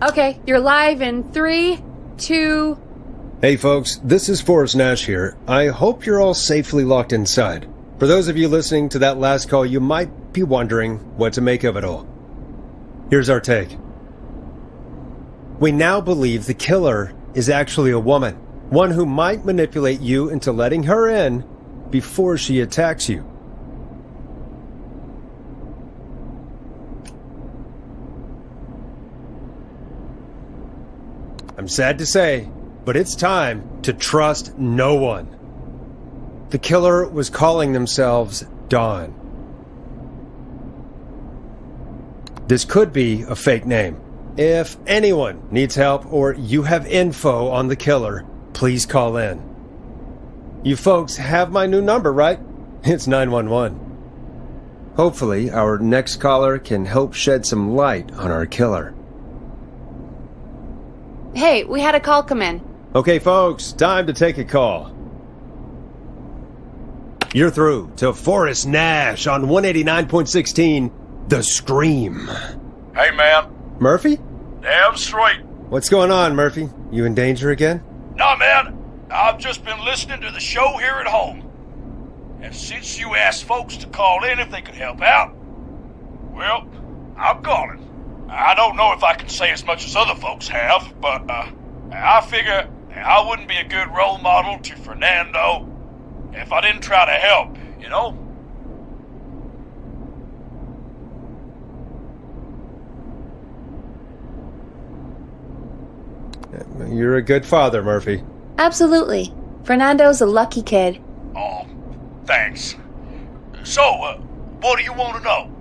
Okay, you're live in 3, 2... Hey folks, this is Forrest Nash here. I hope you're all safely locked inside. For those of you listening to that last call, you might be wondering what to make of it all. Here's our take. We now believe the killer is actually a woman, one who might manipulate you into letting her in before she attacks you. I'm sad to say, but it's time to trust no one. The killer was calling themselves Dawn. This could be a fake name. If anyone needs help or you have info on the killer, please call in. You folks have my new number, right? It's 911. Hopefully, our next caller can help shed some light on our killer. Hey, we had a call come in. Okay, folks, time to take a call. You're through to Forrest Nash on 189.16, The Scream. Hey, man. Murphy? Damn straight. What's going on, Murphy? You in danger again? Nah, man. I've just been listening to the show here at home. And since you asked folks to call in if they could help out, well, I'm calling. I don't know if I can say as much as other folks have, but I figure I wouldn't be a good role model to Fernando if I didn't try to help, you know? You're a good father, Murphy. Absolutely. Fernando's a lucky kid. Oh, thanks. So, what do you want to know?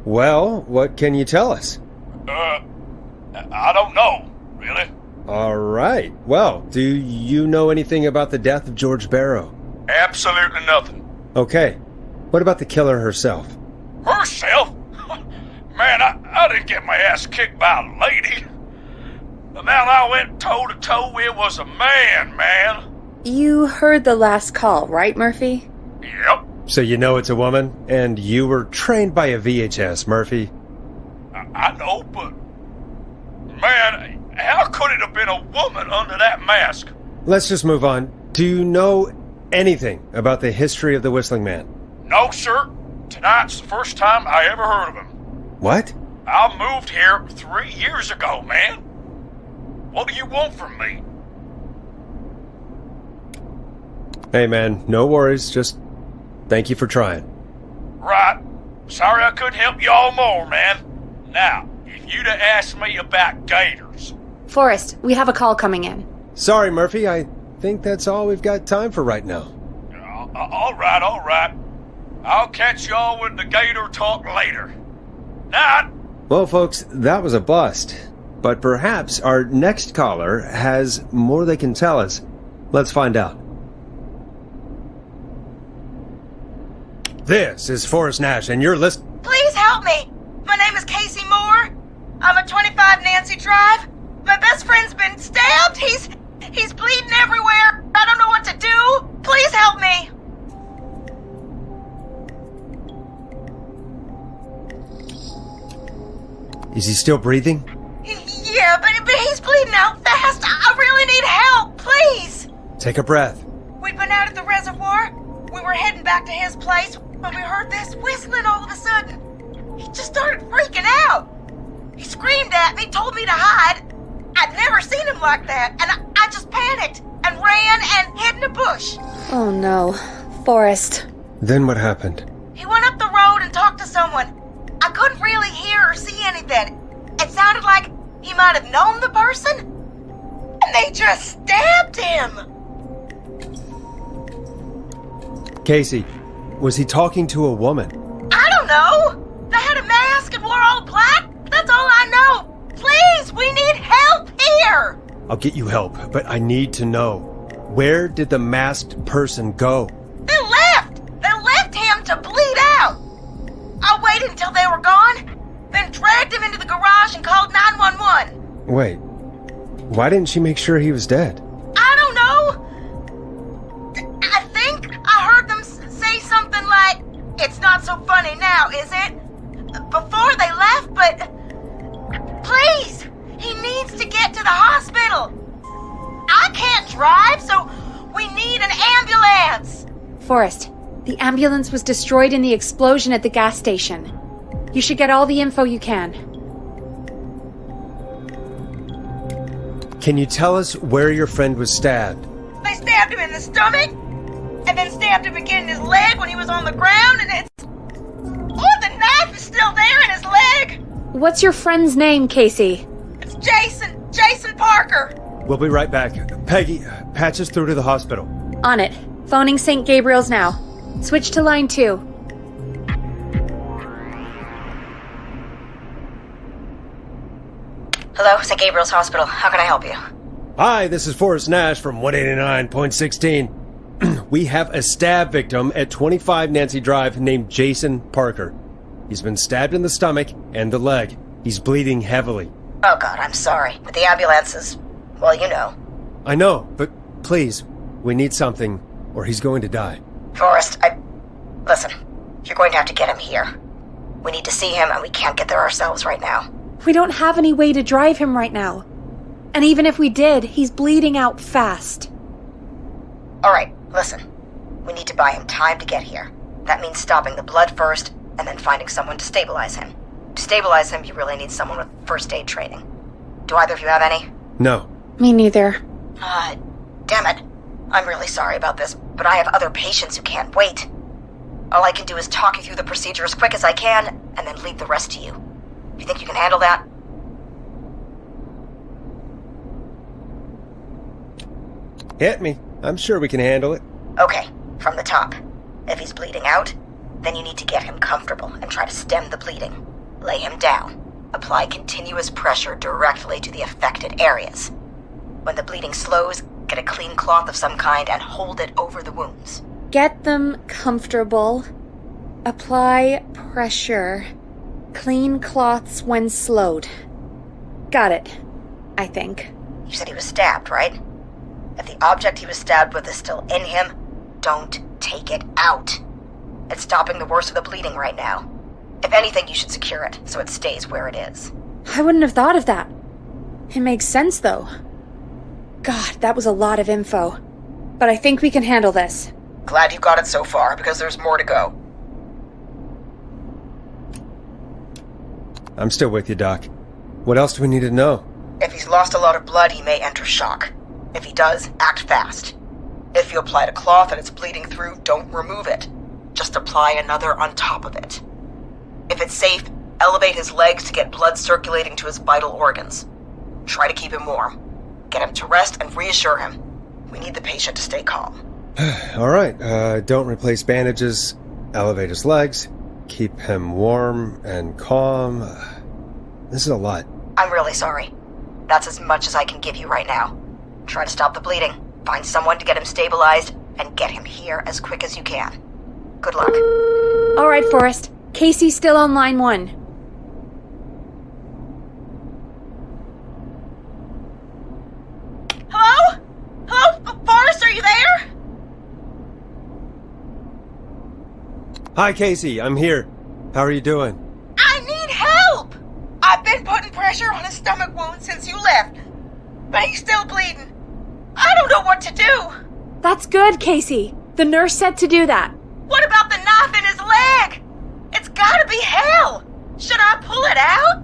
Well, what can you tell us? I don't know, really. All right. Well, do you know anything about the death of George Barrow? Absolutely nothing. Okay. What about the killer herself? Herself? Man, I didn't get my ass kicked by a lady. The man I went toe-to-toe with was a man. You heard the last call, right, Murphy? Yep. So you know it's a woman, and you were trained by a VHS, Murphy. I know, but... Man, how could it have been a woman under that mask? Let's just move on. Do you know anything about the history of the Whistling Man? No, sir. Tonight's the first time I ever heard of him. What? I moved here 3 years ago, man. What do you want from me? Hey, man, no worries. Just thank you for trying. Right. Sorry I couldn't help you all more, man. Now, if you'd have asked me about gators... Forrest, we have a call coming in. Sorry, Murphy. I think that's all we've got time for right now. All right. I'll catch y'all with the gator talk later. Night. Well, folks, that was a bust. But perhaps our next caller has more they can tell us. Let's find out. This is Forrest Nash, and you're listening... Please help me! My name is Casey Moore. I'm at 25 Nancy Drive. My best friend's been stabbed. He's bleeding everywhere. I don't know what to do. Please help me. Is he still breathing? Yeah, but he's bleeding out fast. I really need help. Please. Take a breath. We'd been out at the reservoir. We were heading back to his place when we heard this whistling all of a sudden. He just started freaking out. He screamed at me, told me to hide. I'd never seen him like that, and I just panicked and ran and hid in a bush. Oh no. Forrest. Then what happened? He went up the road and talked to someone. I couldn't really hear or see anything. It sounded like he might have known the person, and they just stabbed him. Casey, was he talking to a woman? I don't know. They had a mask and wore all black. That's all I know. Please, we need help here. I'll get you help, but I need to know. Where did the masked person go? They left. They left him to bleed out. I waited until they were gone, then dragged him into the garage and called 911. Wait, why didn't she make sure he was dead? I don't know. I think I heard them say something like, "It's not so funny now, is it?" before they left, but please, He needs to get to the hospital. I can't drive, so we need an ambulance. Forrest, the ambulance was destroyed in the explosion at the gas station. You should get all the info you can. Can you tell us where your friend was stabbed? They stabbed him in the stomach, and then stabbed him again in his leg when he was on the ground, and it's... Oh, the knife is still there in his leg! What's your friend's name, Casey? It's Jason Parker! We'll be right back. Peggy, patch us through to the hospital. On it. Phoning St. Gabriel's now. Switch to line 2. Hello, St. Gabriel's Hospital. How can I help you? Hi, this is Forrest Nash from 189.16. We have a stab victim at 25 Nancy Drive named Jason Parker. He's been stabbed in the stomach and the leg. He's bleeding heavily. Oh God, I'm sorry. But the ambulance is... well, you know. I know, but please, we need something, or he's going to die. Forrest, listen, you're going to have to get him here. We need to see him, and we can't get there ourselves right now. We don't have any way to drive him right now. And even if we did, he's bleeding out fast. Alright, listen. We need to buy him time to get here. That means stopping the blood first, and then finding someone to stabilize him. To stabilize him, you really need someone with first aid training. Do either of you have any? No. Me neither. Damn it. I'm really sorry about this, but I have other patients who can't wait. All I can do is talk you through the procedure as quick as I can, and then leave the rest to you. You think you can handle that? Hit me. I'm sure we can handle it. Okay, from the top. If he's bleeding out, then you need to get him comfortable and try to stem the bleeding. Lay him down. Apply continuous pressure directly to the affected areas. When the bleeding slows, get a clean cloth of some kind and hold it over the wounds. Get them comfortable. Apply pressure. Clean cloths when slowed. Got it, I think. You said he was stabbed, right? If the object he was stabbed with is still in him, don't take it out. It's stopping the worst of the bleeding right now. If anything, you should secure it so it stays where it is. I wouldn't have thought of that. It makes sense, though. God, that was a lot of info. But I think we can handle this. Glad you got it so far, because there's more to go. I'm still with you, Doc. What else do we need to know? If he's lost a lot of blood, he may enter shock. If he does, act fast. If you applied a cloth and it's bleeding through, don't remove it. Just apply another on top of it. If it's safe, elevate his legs to get blood circulating to his vital organs. Try to keep him warm. Get him to rest and reassure him. We need the patient to stay calm. All right, don't replace bandages. Elevate his legs. Keep him warm and calm. This is a lot. I'm really sorry. That's as much as I can give you right now. Try to stop the bleeding. Find someone to get him stabilized, and get him here as quick as you can. Good luck. All right, Forrest. Casey's still on line 1. Hello? Hello, Forrest, are you there? Hi, Casey. I'm here. How are you doing? I need help! I've been putting pressure on his stomach wound since you left, but he's still bleeding. I don't know what to do. That's good, Casey. The nurse said to do that. What about the knife in his leg? It's gotta be hell. Should I pull it out?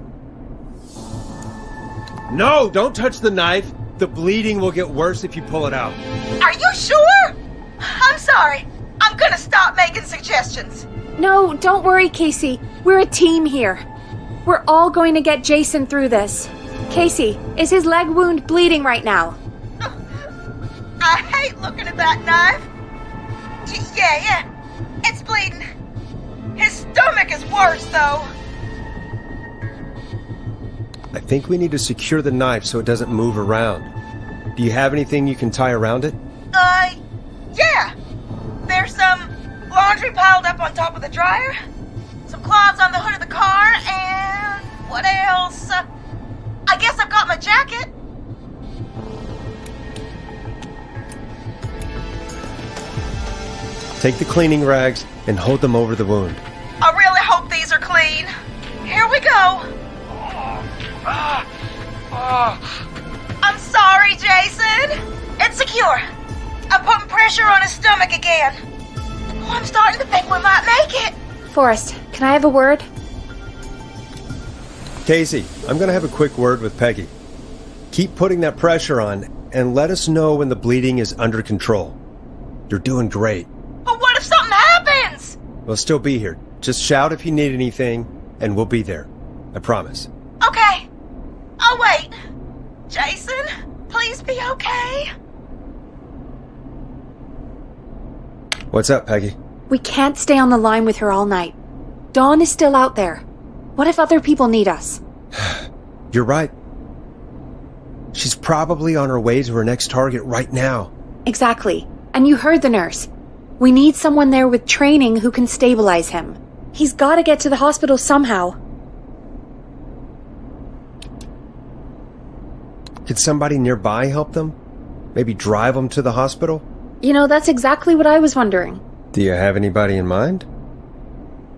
No, don't touch the knife. The bleeding will get worse if you pull it out. Are you sure? I'm sorry. I'm gonna stop making suggestions. No, don't worry, Casey. We're a team here. We're all going to get Jason through this. Casey, is his leg wound bleeding right now? I hate looking at that knife. Yeah. It's bleeding. His stomach is worse, though. I think we need to secure the knife so it doesn't move around. Do you have anything you can tie around it? Yeah. There's some laundry piled up on top of the dryer, some cloths on the hood of the car, and what else? I guess I've got my jacket. Take the cleaning rags and hold them over the wound. I really hope these are clean. Here we go. I'm sorry, Jason. It's secure. I'm putting pressure on his stomach again. Oh, I'm starting to think we might make it. Forrest, can I have a word? Casey, I'm going to have a quick word with Peggy. Keep putting that pressure on and let us know when the bleeding is under control. You're doing great. But what if something happens? We'll still be here. Just shout if you need anything, and we'll be there. I promise. Okay. I'll wait. Jason, please be okay. What's up, Peggy? We can't stay on the line with her all night. Dawn is still out there. What if other people need us? You're right. She's probably on her way to her next target right now. Exactly. And you heard the nurse. We need someone there with training who can stabilize him. He's got to get to the hospital somehow. Could somebody nearby help them? Maybe drive them to the hospital? You know, that's exactly what I was wondering. Do you have anybody in mind?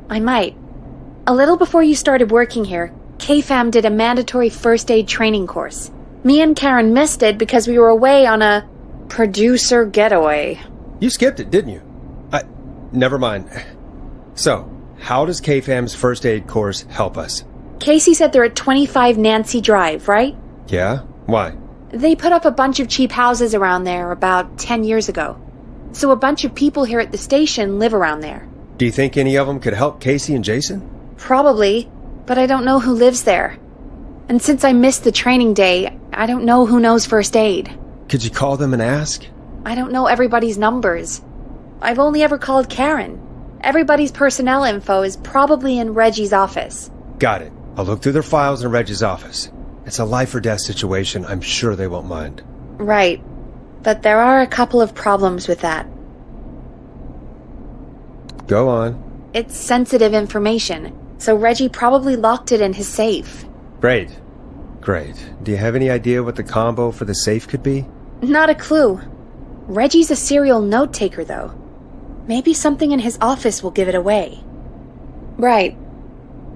I might. A little before you started working here, KFAM did a mandatory first aid training course. Me and Karen missed it because we were away on a producer getaway. You skipped it, didn't you? Never mind. So, how does KFAM's first aid course help us? Casey said they're at 25 Nancy Drive, right? Yeah? Why? They put up a bunch of cheap houses around there about 10 years ago. So a bunch of people here at the station live around there. Do you think any of them could help Casey and Jason? Probably, but I don't know who lives there. And since I missed the training day, I don't know who knows first aid. Could you call them and ask? I don't know everybody's numbers. I've only ever called Karen. Everybody's personnel info is probably in Reggie's office. Got it. I'll look through their files in Reggie's office. It's a life or death situation. I'm sure they won't mind. Right. But there are a couple of problems with that. Go on. It's sensitive information, so Reggie probably locked it in his safe. Great. Great. Do you have any idea what the combo for the safe could be? Not a clue. Reggie's a serial note-taker, though. Maybe something in his office will give it away. Right.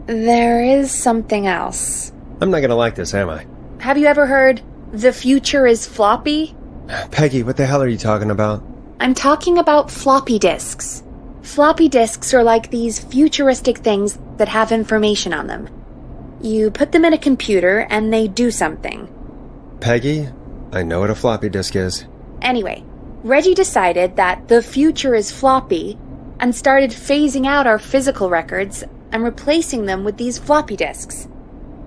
There is something else. I'm not gonna like this, am I? Have you ever heard, the future is floppy? Peggy, what the hell are you talking about? I'm talking about floppy disks. Floppy disks are like these futuristic things that have information on them. You put them in a computer and they do something. Peggy, I know what a floppy disk is. Anyway, Reggie decided that the future is floppy and started phasing out our physical records and replacing them with these floppy disks.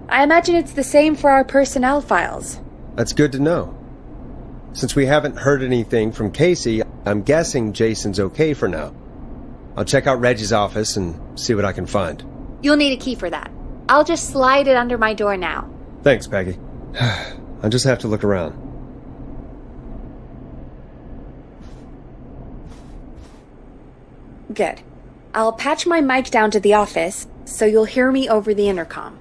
I imagine it's the same for our personnel files. That's good to know. Since we haven't heard anything from Casey, I'm guessing Jason's okay for now. I'll check out Reggie's office and see what I can find. You'll need a key for that. I'll just slide it under my door now. Thanks, Peggy. I'll just have to look around. Good. I'll patch my mic down to the office, so you'll hear me over the intercom.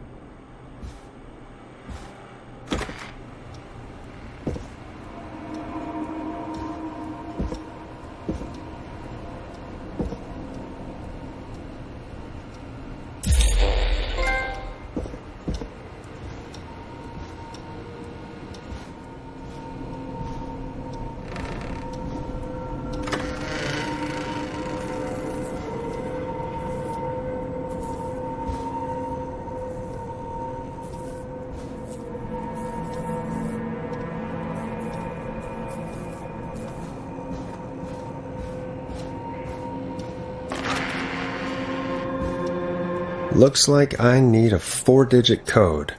Looks like I need a 4-digit code.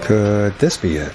Could this be it?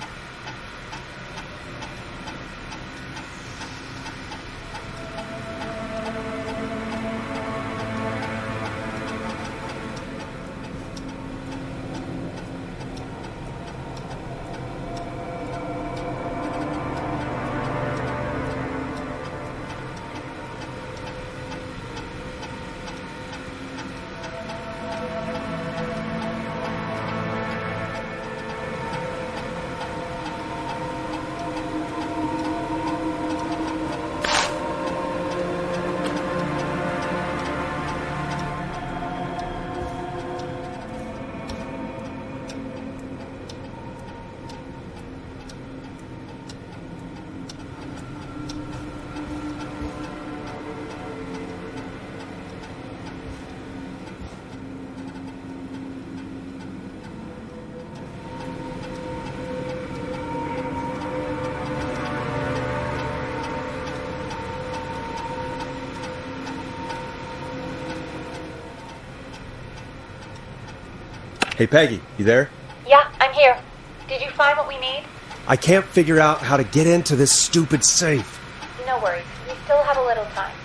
Hey, Peggy, you there? Yeah, I'm here. Did you find what we need? I can't figure out how to get into this stupid safe. No worries. We still have a little time.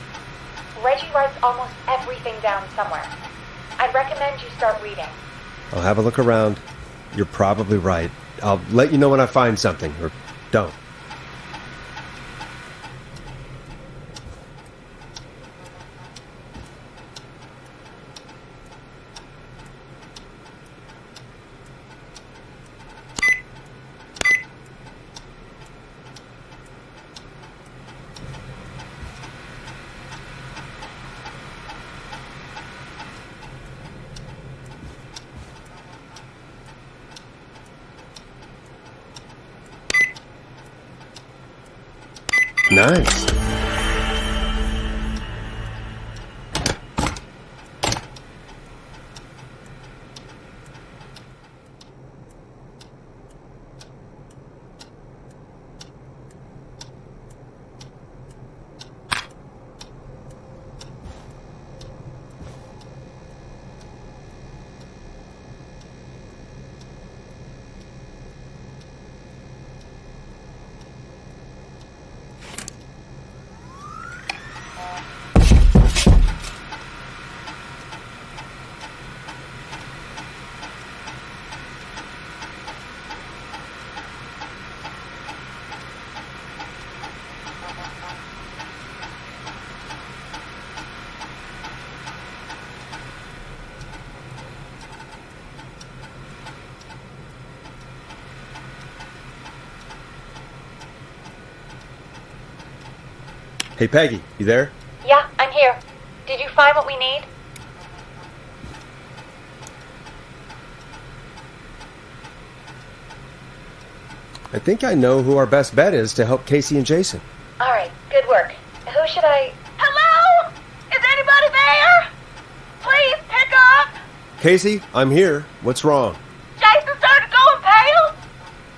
Reggie writes almost everything down somewhere. I'd recommend you start reading. I'll have a look around. You're probably right. I'll let you know when I find something, or don't. Nice. Hey, Peggy, you there? Yeah, I'm here. Did you find what we need? I think I know who our best bet is to help Casey and Jason. All right, good work. Who should I... Hello? Is anybody there? Please pick up. Casey, I'm here. What's wrong? Jason started going pale.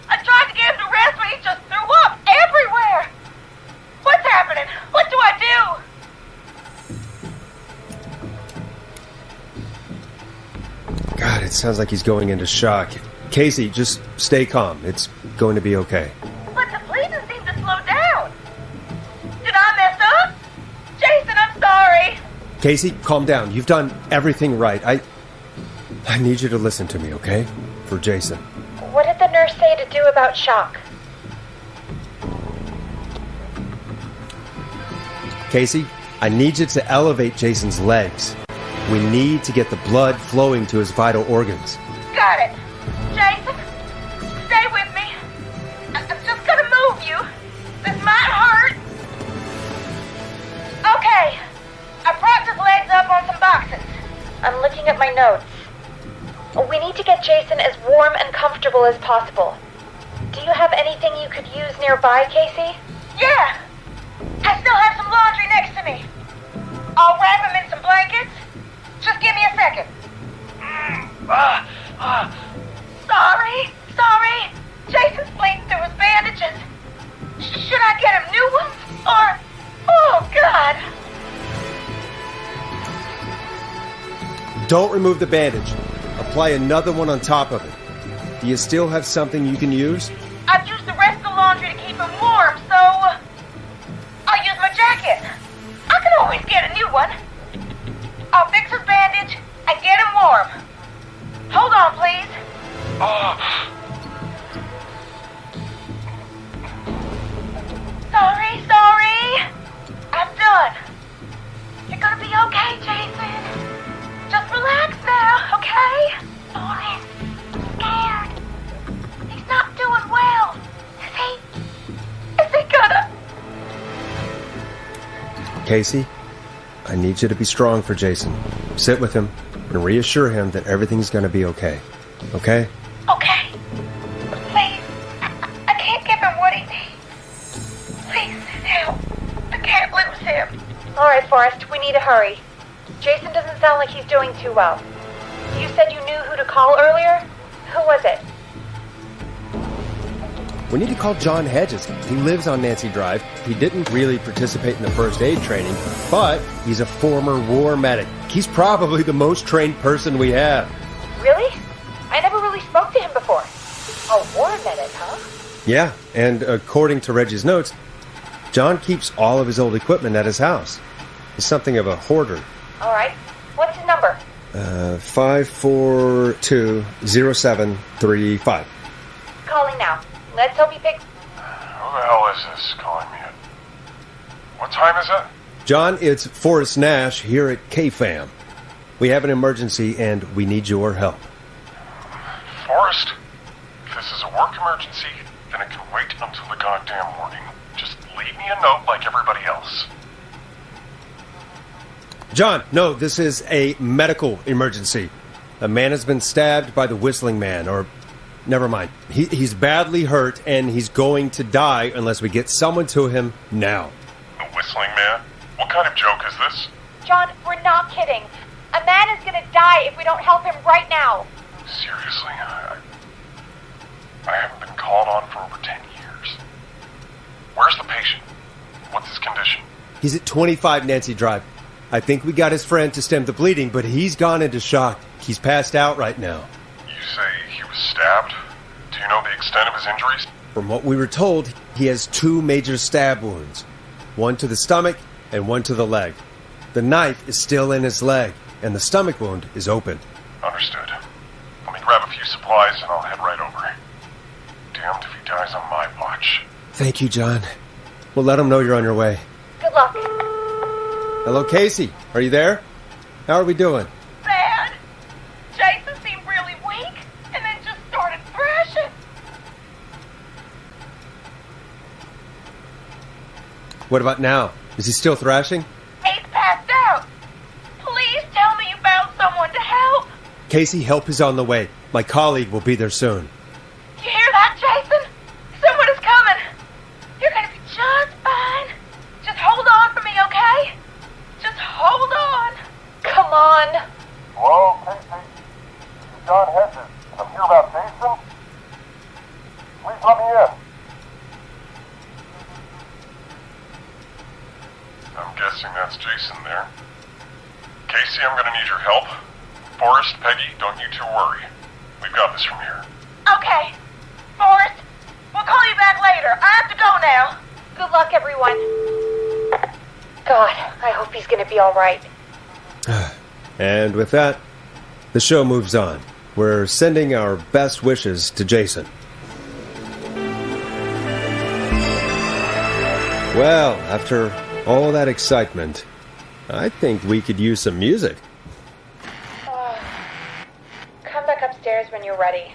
I tried to get him to rest, but he just threw up everywhere. What's happening? What do I do? God, it sounds like he's going into shock. Casey, just stay calm. It's going to be okay. But the bleeding seemed to slow down. Did I mess up? Jason, I'm sorry. Casey, calm down. You've done everything right. I need you to listen to me, okay? For Jason. What did the nurse say to do about shock? Casey, I need you to elevate Jason's legs. We need to get the blood flowing to his vital organs. Got it. Jason, stay with me. I'm just gonna move you. This might hurt. Okay. I propped his legs up on some boxes. I'm looking at my notes. We need to get Jason as warm and comfortable as possible. Do you have anything you could use nearby, Casey? Yeah. I still have some laundry next to me. I'll wrap him in some blankets. Just give me a second. Sorry. Jason's bleeding through his bandages. Should I get him new ones? Or... Oh, God. Don't remove the bandage. Apply another one on top of it. Do you still have something you can use? I've used the rest of the laundry to keep him warm, so I'll use my jacket. I can always get a new one. I'll fix his bandage and get him warm. Hold on, please. Sorry. I'm done. You're gonna be okay, Jason. Just relax now, okay? Forrest, I'm scared. He's not doing well. Is he gonna... Casey, I need you to be strong for Jason. Sit with him and reassure him that everything's gonna be okay. Okay? Okay. Please. I can't give him what he needs. Please, help. I can't lose him. All right, Forrest, we need to hurry. Jason doesn't sound like he's doing too well. You said you knew who to call earlier? Who was it? We need to call John Hedges. He lives on Nancy Drive. He didn't really participate in the first aid training, but he's a former war medic. He's probably the most trained person we have. Really? I never really spoke to him before. A war medic, huh? Yeah, and according to Reggie's notes, John keeps all of his old equipment at his house. He's something of a hoarder. All right. What's his number? 5420735. Calling now. Let's hope he picks... Who the hell is this calling me? What time is it? John, it's Forrest Nash here at K-Fam. We have an emergency and we need your help. Forrest, if this is a work emergency, then it can wait until the goddamn morning. Just leave me a note like everybody else. John, no, this is a medical emergency. A man has been stabbed by the Whistling Man, or... Never mind. He's badly hurt, and he's going to die unless we get someone to him now. The Whistling Man? What kind of joke is this? John, we're not kidding. A man is gonna die if we don't help him right now. Seriously, I haven't been called on for over 10 years. Where's the patient? What's his condition? He's at 25 Nancy Drive. I think we got his friend to stem the bleeding, but he's gone into shock. He's passed out right now. You say he was stabbed? Do you know the extent of his injuries? From what we were told, he has 2 major stab wounds. One to the stomach and one to the leg. The knife is still in his leg, and the stomach wound is open. Understood. Let me grab a few supplies and I'll head right over. Damned if he dies on my watch. Thank you, John. We'll let him know you're on your way. Good luck. Hello, Casey. Are you there? How are we doing? Bad. Jason seemed really weak and then just started thrashing. What about now? Is he still thrashing? He's passed out. Please tell me you found someone to help. Casey, help is on the way. My colleague will be there soon. You hear that, Jason? Someone is coming. You're gonna be just fine. Just hold on for me, okay? Just hold on. Come on. Hello, Casey. This is John Hedges. I'm here about Jason. Please let me in. I'm guessing that's Jason there. Casey, I'm gonna need your help. Forrest, Peggy, don't you two worry. We've got this from here. Okay. Forrest, we'll call you back later. I have to go now. Good luck, everyone. God, I hope he's gonna be all right. And with that, the show moves on. We're sending our best wishes to Jason. Well, after all that excitement, I think we could use some music. Come back upstairs when you're ready.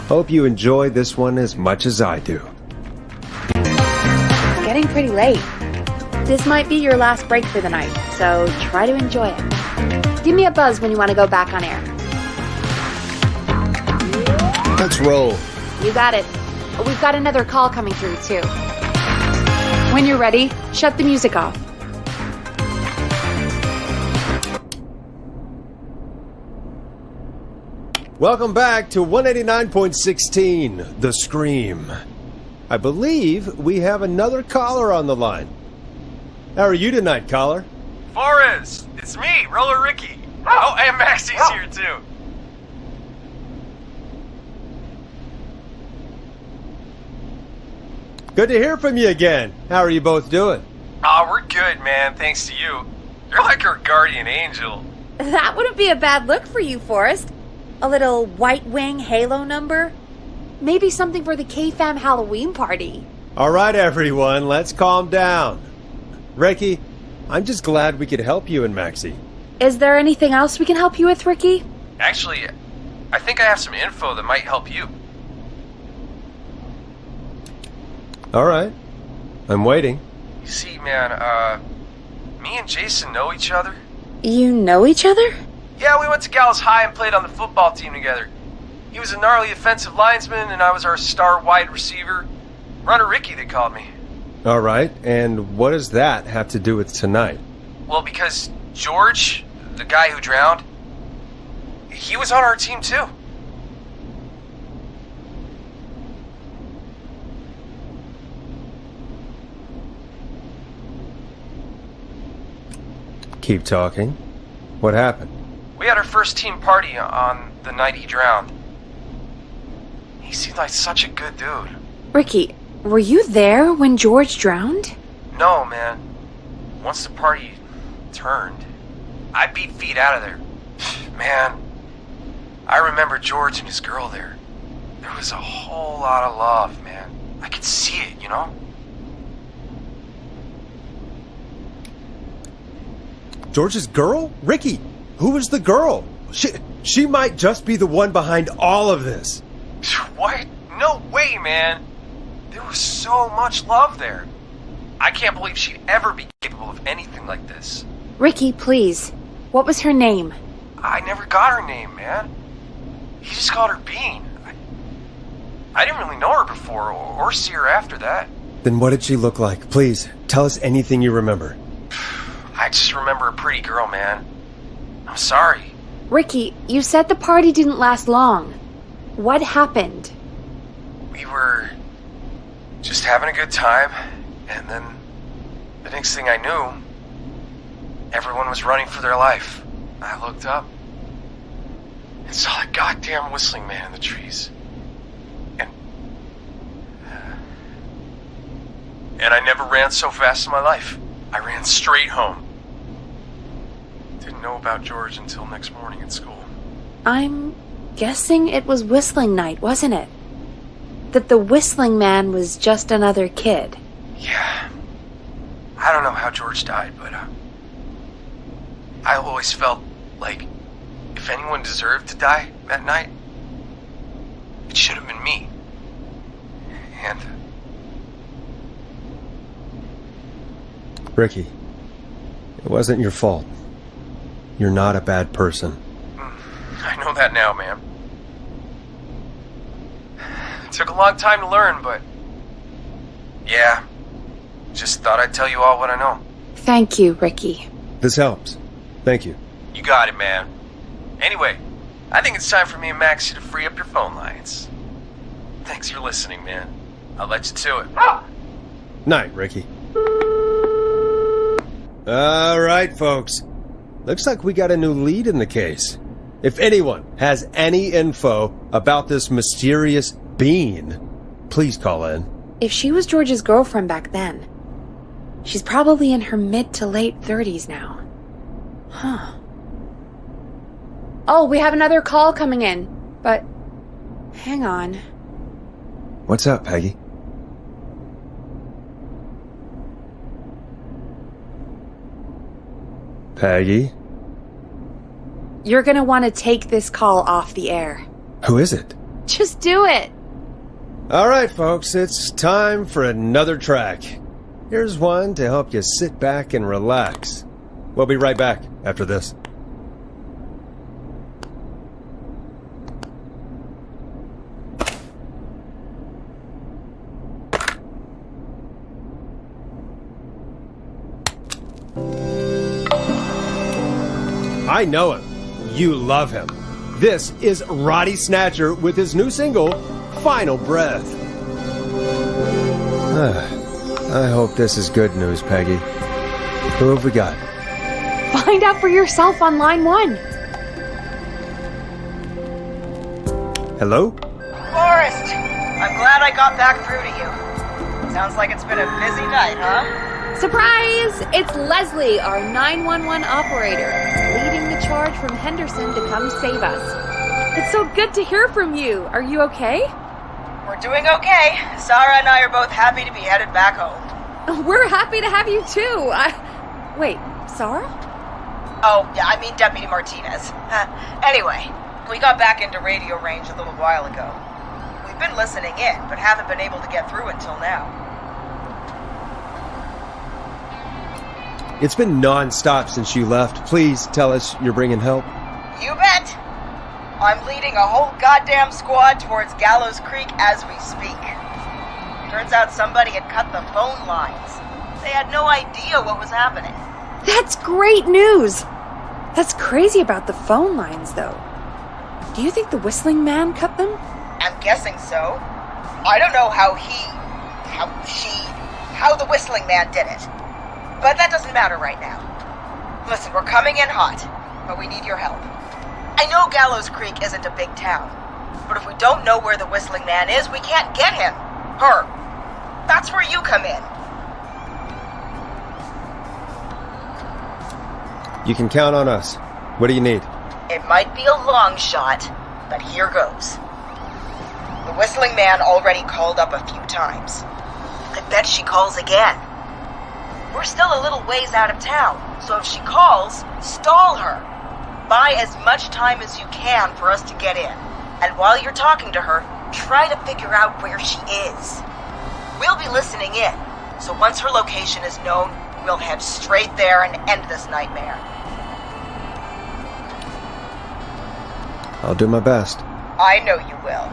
Hope you enjoy this one as much as I do. It's getting pretty late. This might be your last break for the night, so try to enjoy it. Give me a buzz when you want to go back on air. Let's roll. You got it. We've got another call coming through, too. When you're ready, shut the music off. Welcome back to 189.16, The Scream. I believe we have another caller on the line. How are you tonight, caller? Forrest! It's me, Roller Ricky. Oh, and Maxie's here too. Good to hear from you again. How are you both doing? Oh, we're good, man, thanks to you. You're like our guardian angel. That wouldn't be a bad look for you, Forrest. A little white wing halo number? Maybe something for the K-Fam Halloween party. All right, everyone, let's calm down. Ricky, I'm just glad we could help you and Maxie. Is there anything else we can help you with, Ricky? Actually, I think I have some info that might help you. All right, I'm waiting. You see, man, me and Jason know each other. You know each other? Yeah, we went to Gallows High and played on the football team together. He was a gnarly offensive linesman, and I was our star wide receiver. Runner Ricky, they called me. All right, and what does that have to do with tonight? Well, because George, the guy who drowned, he was on our team too. Keep talking. What happened? We had our first team party on the night he drowned. He seemed like such a good dude. Ricky, were you there when George drowned? No, man. Once the party turned, I beat feet out of there. Man, I remember George and his girl there. There was a whole lot of love, man. I could see it, you know? George's girl? Ricky, who was the girl? She might just be the one behind all of this. What? No way, man. There was so much love there. I can't believe she'd ever be capable of anything like this. Ricky, please. What was her name? I never got her name, man. He just called her Bean. I didn't really know her before or see her after that. Then what did she look like? Please, tell us anything you remember. I just remember a pretty girl, man. I'm sorry. Ricky, you said the party didn't last long. What happened? We were just having a good time, and then the next thing I knew, everyone was running for their life. I looked up and saw a goddamn whistling man in the trees. And I never ran so fast in my life. I ran straight home. Didn't know about George until next morning at school. I'm guessing it was whistling night, wasn't it? That the whistling man was just another kid. Yeah. I don't know how George died, but I always felt like if anyone deserved to die that night, it should have been me. And Ricky, it wasn't your fault. You're not a bad person. I know that now, man. It took a long time to learn, but yeah, just thought I'd tell you all what I know. Thank you, Ricky. This helps. Thank you. You got it, man. Anyway, I think it's time for me and Maxie to free up your phone lines. Thanks for listening, man. I'll let you to it. Night, Ricky. All right, folks. Looks like we got a new lead in the case. If anyone has any info about this mysterious being, please call in. If she was George's girlfriend back then, she's probably in her mid to late 30s now. Huh. Oh, we have another call coming in, but hang on. What's up, Peggy? Peggy? You're gonna want to take this call off the air. Who is it? Just do it. All right, folks, it's time for another track. Here's one to help you sit back and relax. We'll be right back after this. I know him. You love him. This is Roddy Snatcher with his new single, Final Breath. I hope this is good news, Peggy. Who have we got? Find out for yourself on line 1. Hello? Forrest, I'm glad I got back through to you. Sounds like it's been a busy night, huh? Surprise! It's Leslie, our 911 operator, leading the charge from Henderson to come save us. It's so good to hear from you. Are you okay? We're doing okay. Sarah and I are both happy to be headed back home. We're happy to have you too. Wait, Sarah? Oh, yeah, I mean Deputy Martinez. Anyway, we got back into radio range a little while ago. We've been listening in, but haven't been able to get through until now. It's been non-stop since you left. Please tell us you're bringing help. You bet! I'm leading a whole goddamn squad towards Gallows Creek as we speak. Turns out somebody had cut the phone lines. They had no idea what was happening. That's great news. That's crazy about the phone lines, though. Do you think the whistling man cut them? I'm guessing so. I don't know how the whistling man did it. But that doesn't matter right now. Listen, we're coming in hot, but we need your help. I know Gallows Creek isn't a big town, but if we don't know where the whistling man is, we can't get him. Her. That's where you come in. You can count on us. What do you need? It might be a long shot, but here goes. The whistling man already called up a few times. I bet she calls again. We're still a little ways out of town, so if she calls, stall her. Buy as much time as you can for us to get in. And while you're talking to her, try to figure out where she is. We'll be listening in, so once her location is known, we'll head straight there and end this nightmare. I'll do my best. I know you will.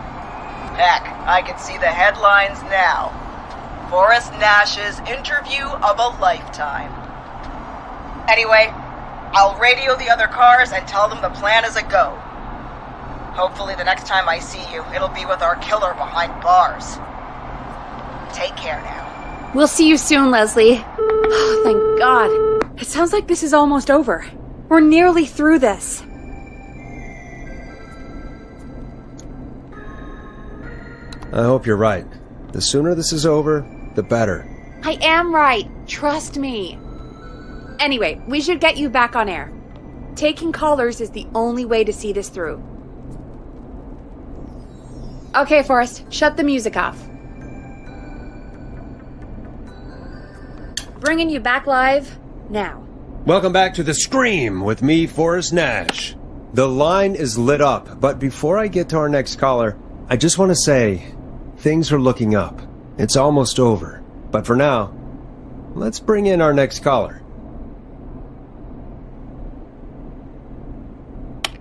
Heck, I can see the headlines now. Forrest Nash's interview of a lifetime. Anyway, I'll radio the other cars and tell them the plan is a go. Hopefully the next time I see you, it'll be with our killer behind bars. Take care now. We'll see you soon, Leslie. Oh, thank God. It sounds like this is almost over. We're nearly through this. I hope you're right. The sooner this is over, the better. I am right. Trust me. Anyway, we should get you back on air. Taking callers is the only way to see this through. Okay, Forrest, shut the music off. Bringing you back live now. Welcome back to The Scream with me, Forrest Nash. The line is lit up, but before I get to our next caller, I just want to say, things are looking up. It's almost over. But for now, let's bring in our next caller.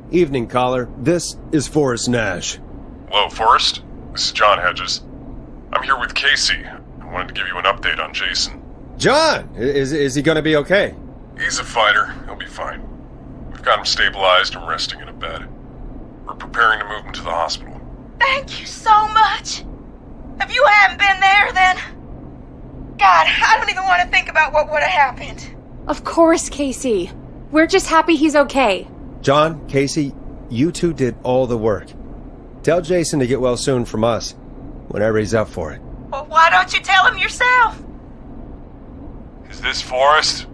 Evening, caller. This is Forrest Nash. Hello, Forrest. This is John Hedges. I'm here with Casey. I wanted to give you an update on Jason. John! Is he gonna be okay? He's a fighter. He'll be fine. We've got him stabilized and resting in a bed. We're preparing to move him to the hospital. Thank you so much. If you hadn't been there, then... God, I don't even want to think about what would have happened. Of course, Casey. We're just happy he's okay. John, Casey, you two did all the work. Tell Jason to get well soon from us, whenever he's up for it. Well, why don't you tell him yourself? Is this Forrest?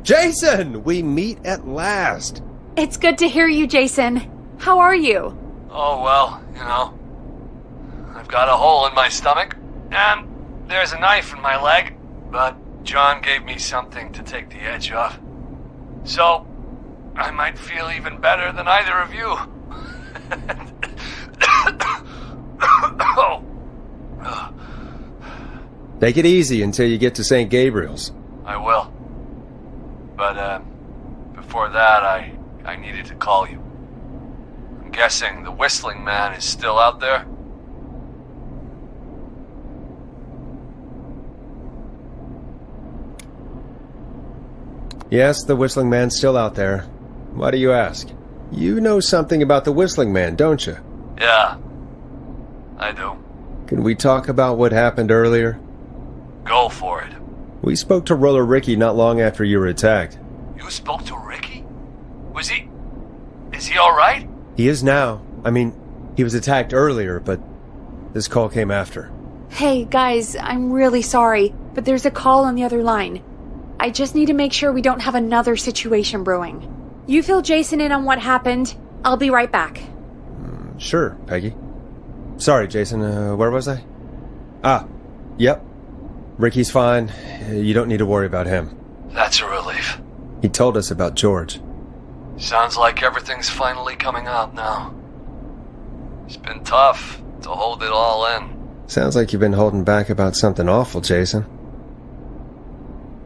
Jason! We meet at last! It's good to hear you, Jason. How are you? Oh, well, you know. I've got a hole in my stomach, and there's a knife in my leg, but John gave me something to take the edge off. So, I might feel even better than either of you. Take it easy until you get to St. Gabriel's. I will. But, before that, I needed to call you. I'm guessing the whistling man is still out there? Yes, the whistling man's still out there. Why do you ask? You know something about the Whistling Man, don't you? Yeah, I do. Can we talk about what happened earlier? Go for it. We spoke to Roller Ricky not long after you were attacked. You spoke to Ricky? Is he alright? He is now. I mean, he was attacked earlier, but this call came after. Hey, guys, I'm really sorry, but there's a call on the other line. I just need to make sure we don't have another situation brewing. You fill Jason in on what happened. I'll be right back. Sure, Peggy. Sorry, Jason, where was I? Yep. Ricky's fine. You don't need to worry about him. That's a relief. He told us about George. Sounds like everything's finally coming out now. It's been tough to hold it all in. Sounds like you've been holding back about something awful, Jason.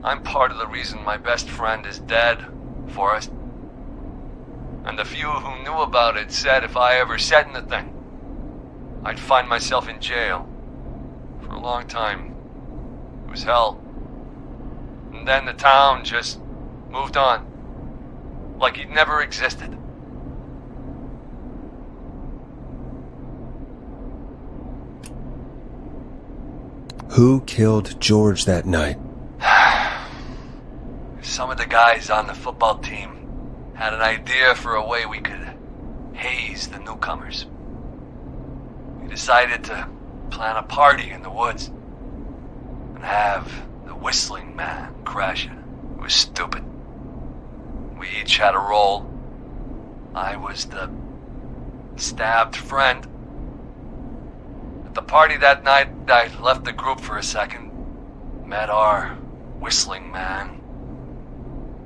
I'm part of the reason my best friend is dead, Forrest. And the few who knew about it said if I ever said anything, I'd find myself in jail. For a long time. It was hell. And then the town just moved on. Like he'd never existed. Who killed George that night? Some of the guys on the football team had an idea for a way we could haze the newcomers. We decided to plan a party in the woods and have the Whistling Man crash it. It was stupid. We each had a role. I was the stabbed friend. At the party that night, I left the group for a second, met our Whistling Man,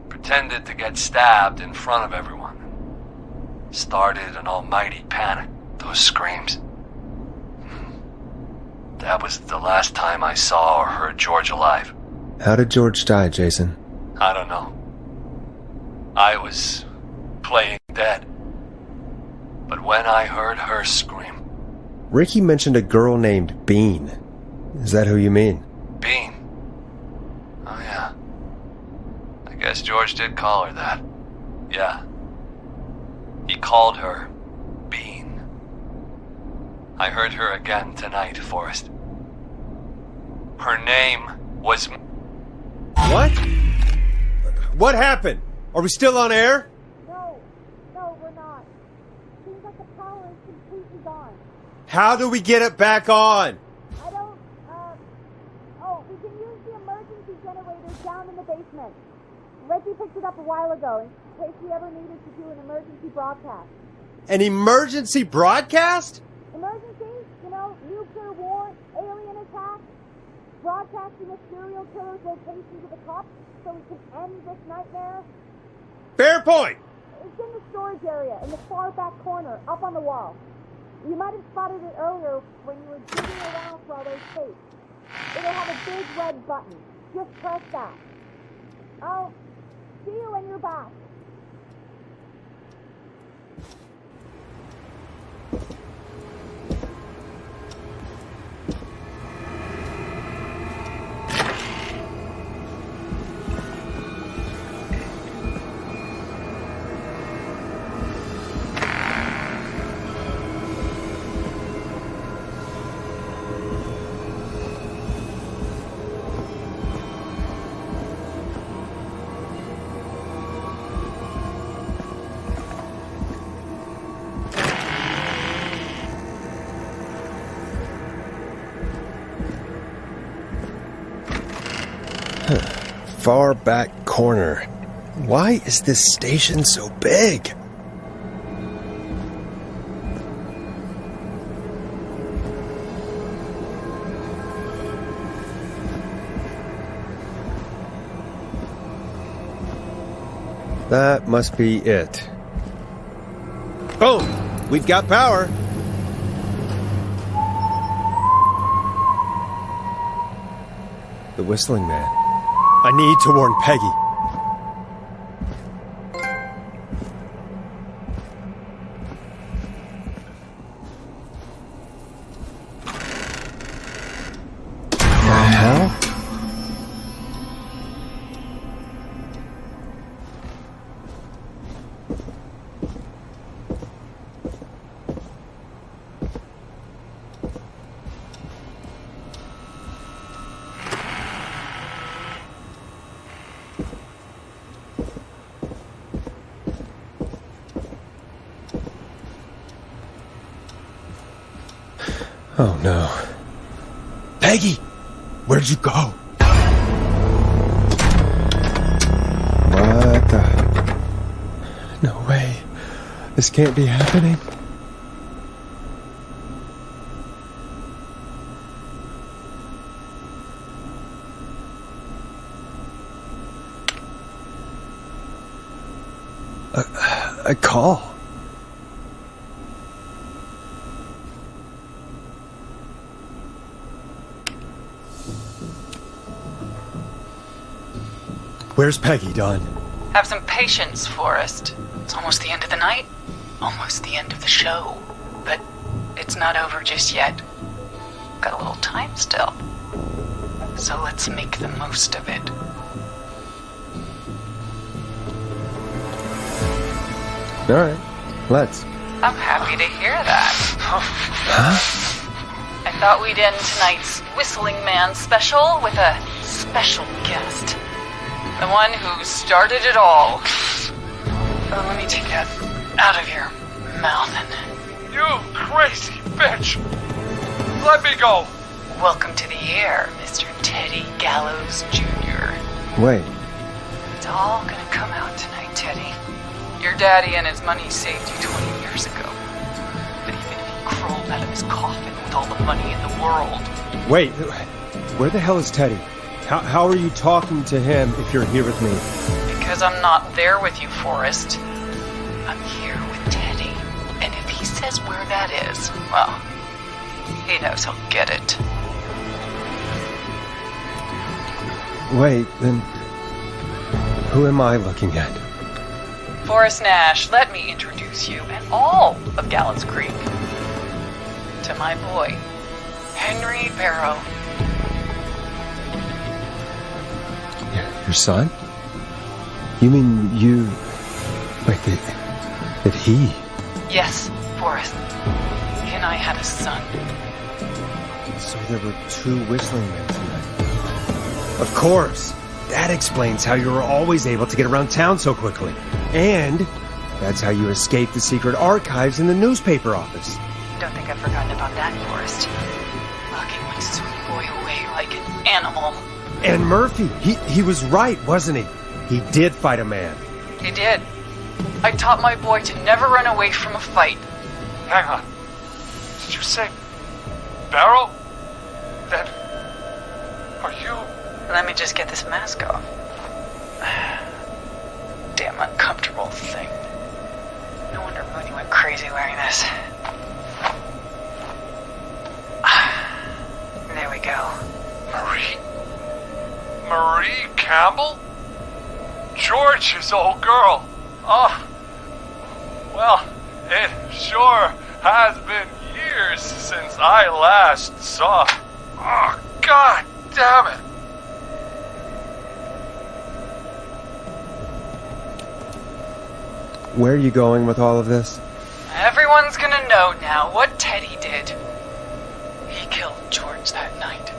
pretended to get stabbed in front of everyone, started an almighty panic. Those screams. That was the last time I saw or heard George alive. How did George die, Jason? I don't know. I was playing dead. But when I heard her scream... Ricky mentioned a girl named Bean. Is that who you mean? Bean? Oh yeah. I guess George did call her that. Yeah. He called her Bean. I heard her again tonight, Forrest. Her name was... What? What happened? Are we still on air? No, we're not. Seems like the power is completely gone. How do we get it back on? I don't, we can use the emergency generators down in the basement. Reggie picked it up a while ago in case we ever needed to do an emergency broadcast. An emergency broadcast? Emergency? You know, nuclear war, alien attack, broadcasting a serial killer's location to the cops so we can end this nightmare. Fair point! It's in the storage area, in the far back corner, up on the wall. You might have spotted it earlier when you were digging around for all those tapes. It'll have a big red button. Just press that. I'll see you when you're back. Far back corner. Why is this station so big? That must be it. Boom! We've got power! The Whistling Man. I need to warn Peggy. The hell? Oh no. Peggy! Where'd you go? What the... No way. This can't be happening. A call. Where's Peggy, Don? Have some patience, Forrest. It's almost the end of the night. Almost the end of the show. But it's not over just yet. Got a little time still. So let's make the most of it. All right, let's. I'm happy to hear that. Huh? I thought we'd end tonight's Whistling Man special with a special guest. The one who started it all. Let me take that out of your mouth and... You crazy bitch! Let me go! Welcome to the air, Mr. Teddy Gallows Jr. Wait. It's all gonna come out tonight, Teddy. Your daddy and his money saved you 20 years ago. But even if he crawled out of his coffin with all the money in the world... Wait, where the hell is Teddy? How are you talking to him if you're here with me? Because I'm not there with you, Forrest. I'm here with Teddy. And if he says where that is, well, he knows he'll get it. Wait, then... Who am I looking at? Forrest Nash, let me introduce you and all of Gallows Creek to my boy, Henry Barrow. Your son? You mean you... Wait, that he... Yes, Forrest. He and I had a son. So there were two whistling men tonight. Of course! That explains how you were always able to get around town so quickly. And that's how you escaped the secret archives in the newspaper office. Don't think I've forgotten about that, Forrest. Locking my sweet boy away like an animal. And Murphy, he was right, wasn't he? He did fight a man. He did. I taught my boy to never run away from a fight. Hang on. Did you say Barrow? Then are you... Let me just get this mask off. Damn uncomfortable thing. No wonder Mooney went crazy wearing this. There we go. Marie Campbell? George's old girl. Oh, well, it sure has been years since I last saw... Oh, God damn it. Where are you going with all of this? Everyone's gonna know now what Teddy did. He killed George that night.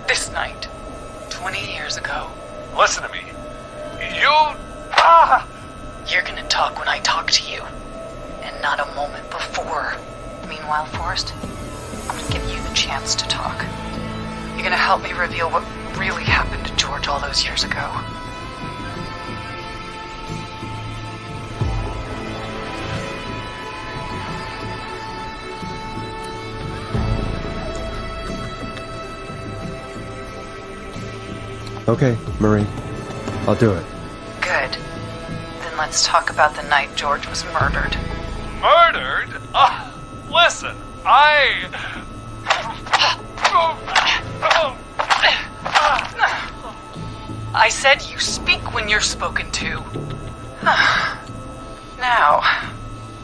This night. 20 years ago. Listen to me. You're gonna talk when I talk to you. And not a moment before. Meanwhile, Forrest, I'm gonna give you the chance to talk. You're gonna help me reveal what really happened to George all those years ago. Okay, Marie. I'll do it. Good. Then let's talk about the night George was murdered. Murdered? Listen, I said you speak when you're spoken to. Now,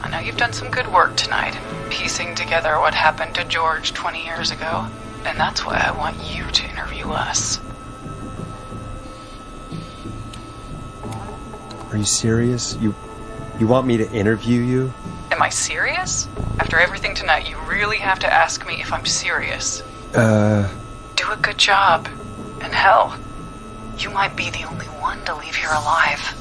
I know you've done some good work tonight, piecing together what happened to George 20 years ago, and that's why I want you to interview us. Are you serious? You want me to interview you? Am I serious? After everything tonight, you really have to ask me if I'm serious. Do a good job. And hell, you might be the only one to leave here alive.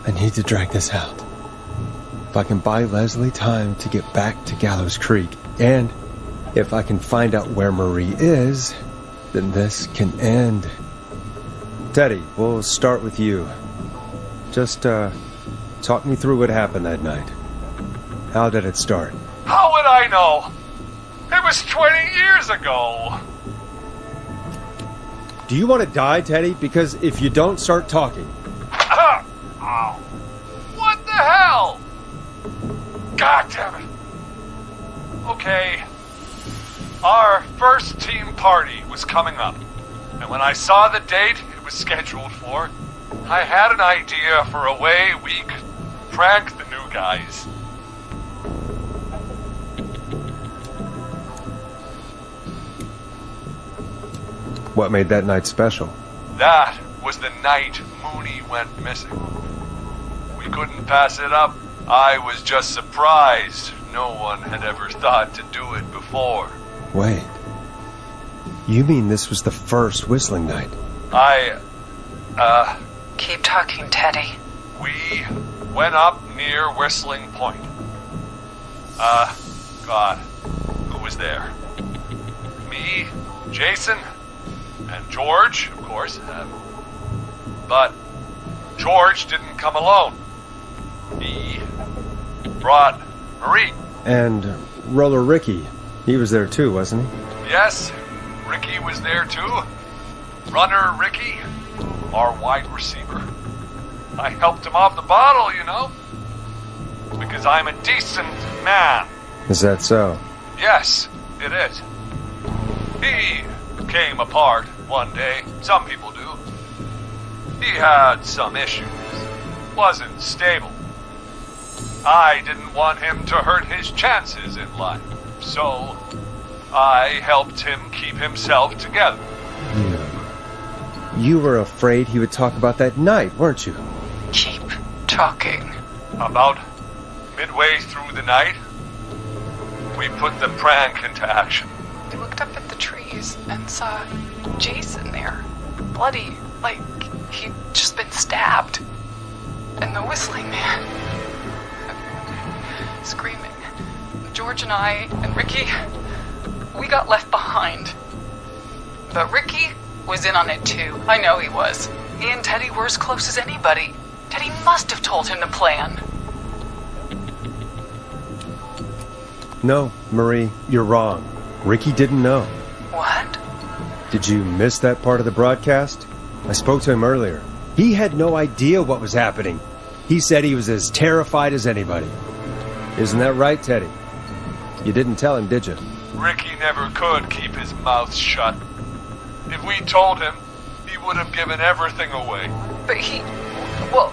I need to drag this out. if I can buy Leslie time to get back to Gallows Creek, and if I can find out where Marie is, then this can end. Teddy, we'll start with you. Just, talk me through what happened that night. How did it start? How would I know? It was 20 years ago. Do you want to die, Teddy? Because if you don't start talking... Ow. What the hell? God damn it. Okay. Our first team party was coming up. And when I saw the date it was scheduled for, I had an idea for a way we could prank the new guys. What made that night special? That was the night Mooney went missing. We couldn't pass it up. I was just surprised no one had ever thought to do it before. Wait. You mean this was the first whistling night? Keep talking, Teddy. We went up near Whistling Point. God, who was there? Me, Jason, and George, of course. But George didn't come alone. He brought Marie. And Roller Ricky. He was there too, wasn't he? Yes, Ricky was there too. Runner Ricky, our wide receiver. I helped him off the bottle, you know. Because I'm a decent man. Is that so? Yes, it is. He came apart one day. Some people do. He had some issues. Wasn't stable. I didn't want him to hurt his chances in life. So, I helped him keep himself together. You were afraid he would talk about that night, weren't you? Keep talking. About midway through the night, we put the prank into action. We looked up at the trees and saw Jason there, bloody, like he'd just been stabbed. And the whistling man, screaming. George and I and Ricky, we got left behind. But Ricky was in on it too. I know he was. He and Teddy were as close as anybody. Teddy must have told him the plan. No, Marie, you're wrong. Ricky didn't know. What? Did you miss that part of the broadcast? I spoke to him earlier. He had no idea what was happening. He said he was as terrified as anybody. Isn't that right, Teddy? You didn't tell him, did you? Ricky never could keep his mouth shut. If we told him, he would have given everything away. But well,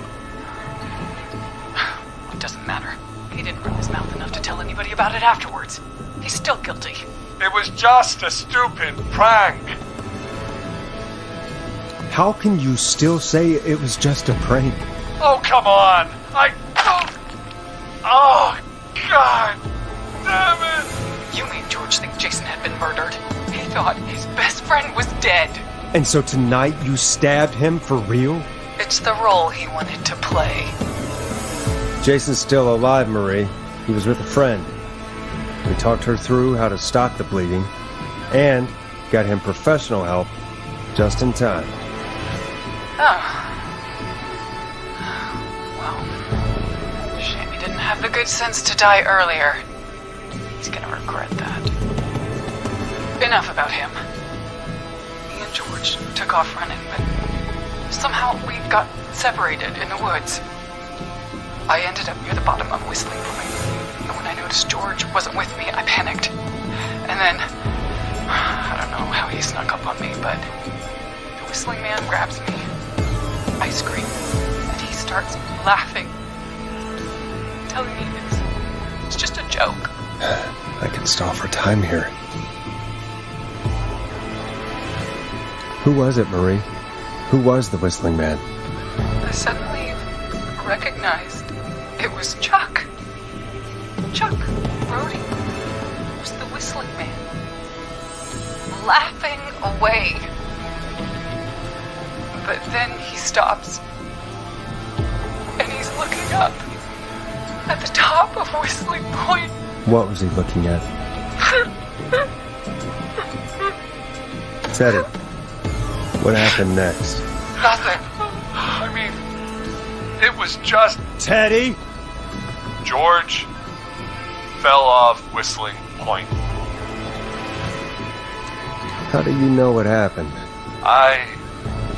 it doesn't matter. He didn't run his mouth enough to tell anybody about it afterwards. He's still guilty. It was just a stupid prank. How can you still say it was just a prank? Oh, come on. Oh, God damn it. You made George think Jason had been murdered. He thought his best friend was dead. And so tonight you stabbed him for real? It's the role he wanted to play. Jason's still alive, Marie. He was with a friend. We talked her through how to stop the bleeding and got him professional help just in time. Oh. Well, shame he didn't have the good sense to die earlier. He's gonna regret that. Enough about him. Me and George took off running, but somehow we got separated in the woods. I ended up near the bottom of Whistling Point, and when I noticed George wasn't with me, I panicked. And then, I don't know how he snuck up on me, but the whistling man grabs me. I scream, and he starts laughing, telling me it's just a joke. I can stall for time here. Who was it, Marie? Who was the whistling man? I suddenly recognized it was Chuck. Chuck Brody was the whistling man, laughing away. But then he stops, and he's looking up at the top top of Whistling Point. What was he looking at? Teddy, what happened next? Nothing. I mean, it was just... Teddy? George fell off Whistling Point. How do you know what happened? I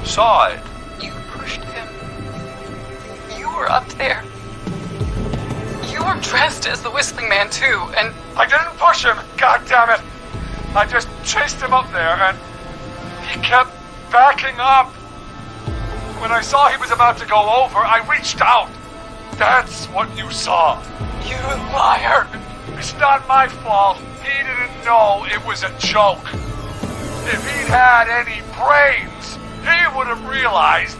saw it. You pushed him. You were up there. You were dressed as the Whistling Man, too, and... I didn't push him, goddammit! I just chased him up there, and he kept backing up. When I saw he was about to go over, I reached out. That's what you saw. You liar! It's not my fault. He didn't know it was a joke. If he'd had any brains, he would have realized.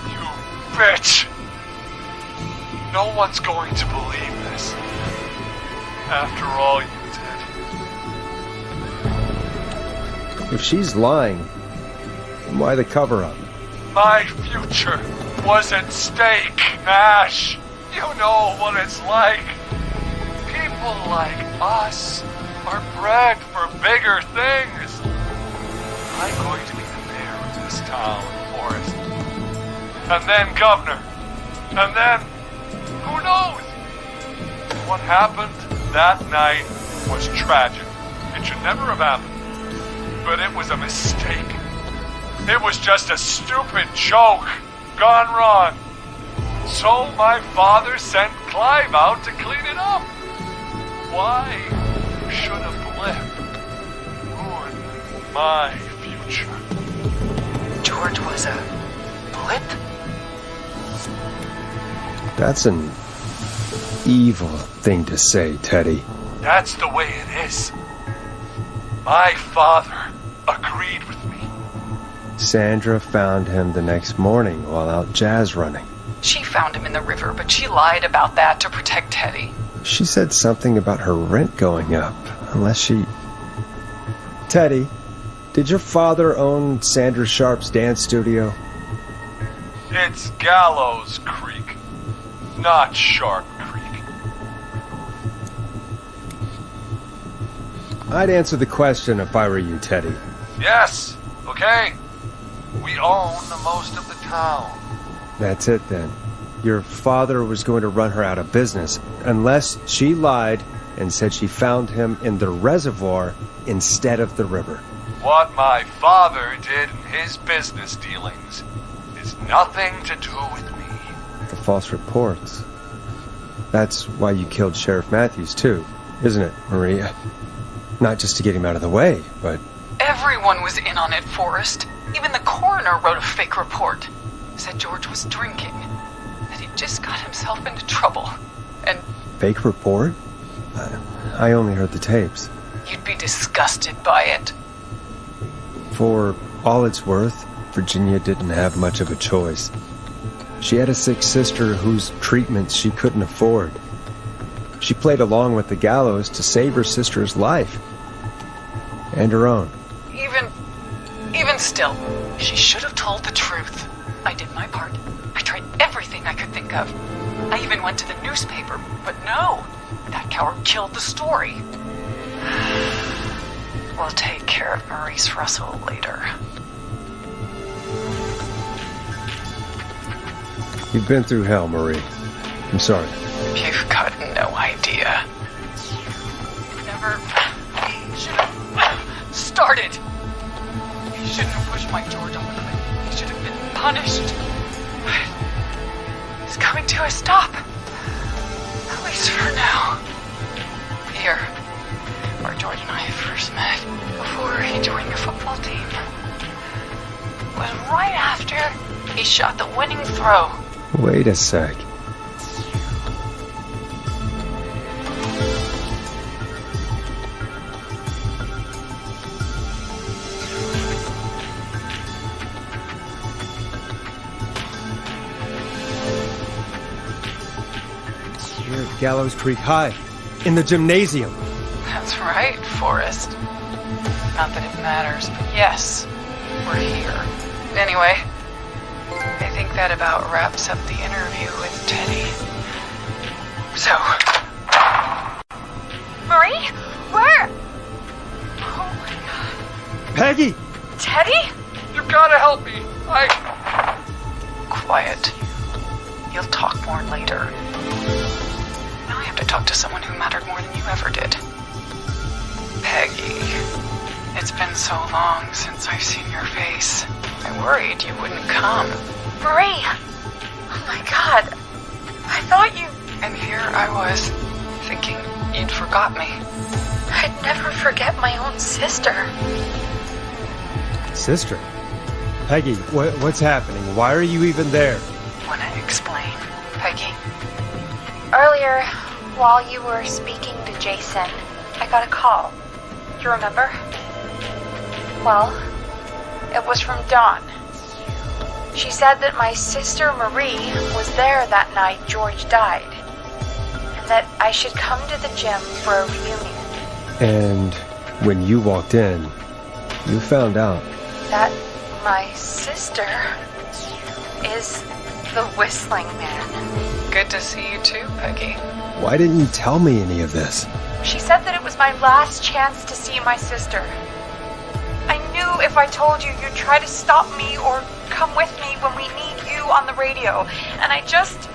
You bitch. No one's going to believe this. After all you did. If she's lying, why the cover-up? My future was at stake, Nash. You know what it's like. People like us are bred for bigger things. I'm going to be the mayor of this town, Forrest. And then governor. And then, who knows? What happened that night was tragic. It should never have happened. But it was a mistake. It was just a stupid joke gone wrong. So my father sent Clive out to clean it up. Why should a blip ruin my future? George was a blip? That's an evil thing to say, Teddy. That's the way it is. My father agreed with me. Sandra found him the next morning while out jazz running. She found him in the river, but she lied about that to protect Teddy. She said something about her rent going up, unless she... Teddy, did your father own Sandra Sharp's dance studio? It's Gallows Creek, not Sharp Creek. I'd answer the question if I were you, Teddy. Yes, okay. We own the most of the town. That's it then. Your father was going to run her out of business, unless she lied and said she found him in the reservoir instead of the river. What my father did in his business dealings is nothing to do with me. The false reports. That's why you killed Sheriff Matthews, too, isn't it, Maria? Not just to get him out of the way, but... Everyone was in on it, Forrest. Even the coroner wrote a fake report. Said George was drinking. That he just got himself into trouble. And... Fake report? I only heard the tapes. You'd be disgusted by it. For all it's worth, Virginia didn't have much of a choice. She had a sick sister whose treatments she couldn't afford. She played along with the gallows to save her sister's life. And her own. Even still, she should have told the truth. I did my part. I tried everything I could think of. I even went to the newspaper, but no. That coward killed the story. We'll take care of Maurice Russell later. You've been through hell, Marie. I'm sorry. You've got no idea. Never should have started. He shouldn't have pushed my George off the cliff. He should have been punished. But he's coming to a stop. At least for now. Here, where George and I first met, before he joined your football team. Was right after he shot the winning throw. Wait a sec. Here at Gallows Creek High, in the gymnasium. That's right, Forrest. Not that it matters, but yes, we're here. Anyway, I think that about wraps up the interview with Teddy. So... Marie? Where? Oh my god. Peggy! Teddy? You gotta help me. Quiet. You'll talk more later. Now I have to talk to someone who mattered more than you ever did. Peggy. It's been so long since I've seen your face. I worried you wouldn't come. Marie! Oh my god. I thought you... And here I was, thinking you'd forgot me. I'd never forget my own sister. Sister? Peggy, what's happening? Why are you even there? Wanna explain, Peggy? Earlier, while you were speaking to Jason, I got a call. Do you remember? Well, it was from Dawn. She said that my sister Marie was there that night George died, and that I should come to the gym for a reunion. And when you walked in, you found out That my sister is the Whistling Man. Good to see you too, Peggy. Why didn't you tell me any of this? She said that it was my last chance to see my sister. I knew if I told you, you'd try to stop me or come with me when we need you on the radio. And I just...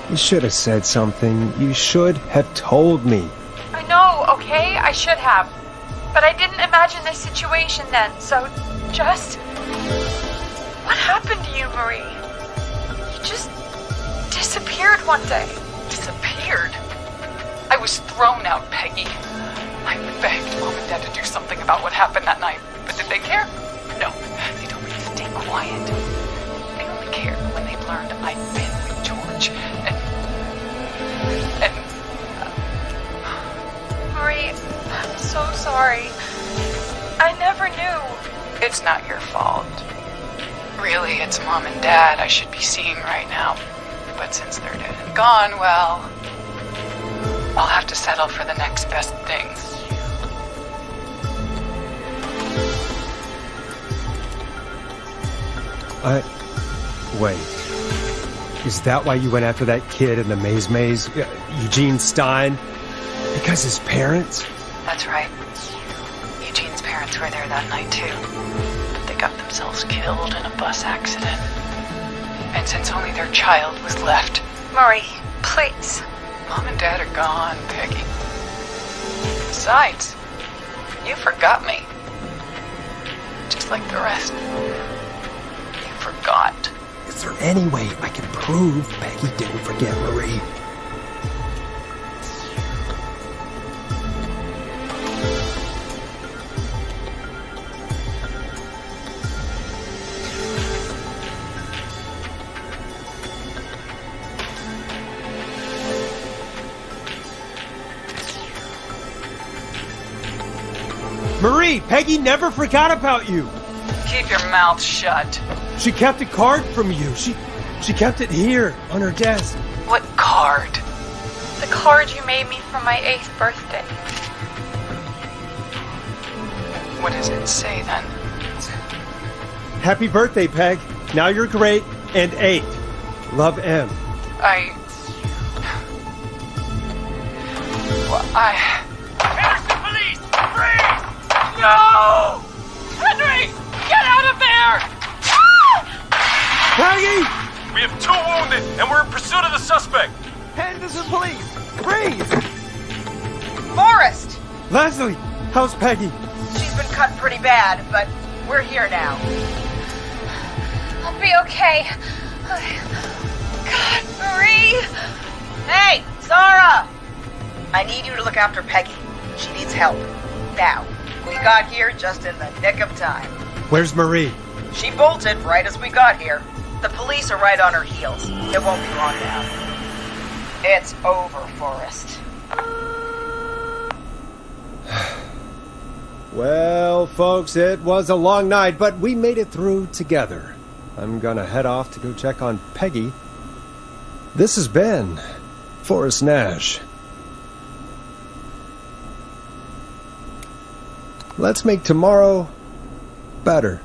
You should have said something. You should have told me. I know, okay? I should have. But I didn't imagine this situation then, so just... What happened to you, Marie? You just disappeared one day. Disappeared? I was thrown out, Peggy. I begged Mom and Dad to do something about what happened that night, but did they care? No, they told me to stay quiet. They only cared when they learned I'd been with George, and Marie, I'm so sorry. I never knew. It's not your fault. Really, it's Mom and Dad I should be seeing right now. But since they're dead and gone, well, I'll have to settle for the next best thing. Wait. Is that why you went after that kid in the maze? Eugene Stein? Because his parents? That's right. Eugene's parents were there that night too. But they got themselves killed in a bus accident. And since only their child was left... Marie, please. Mom and Dad are gone, Peggy. Besides, you forgot me. Just like the rest. You forgot. Is there any way I can prove Peggy didn't forget Marie? Marie, Peggy never forgot about you. Keep your mouth shut. She kept a card from you. She kept it here on her desk. What card? The card you made me for my 8th birthday. What does it say then? Happy birthday, Peg. Now you're great and 8. Love, M. Henderson police! Freeze! No! Henry! Get out of there! Peggy! We have 2 wounded, and we're in pursuit of the suspect. Henderson police! Freeze! Forrest! Leslie, how's Peggy? She's been cut pretty bad, but we're here now. I'll be okay. God, Marie! Hey, Zara! I need you to look after Peggy. She needs help. Now. We got here just in the nick of time. Where's Marie? She bolted right as we got here. The police are right on her heels. It won't be long now. It's over, Forrest. Well, folks, it was a long night, but we made it through together. I'm gonna head off to go check on Peggy. This has been Forrest Nash. Let's make tomorrow better.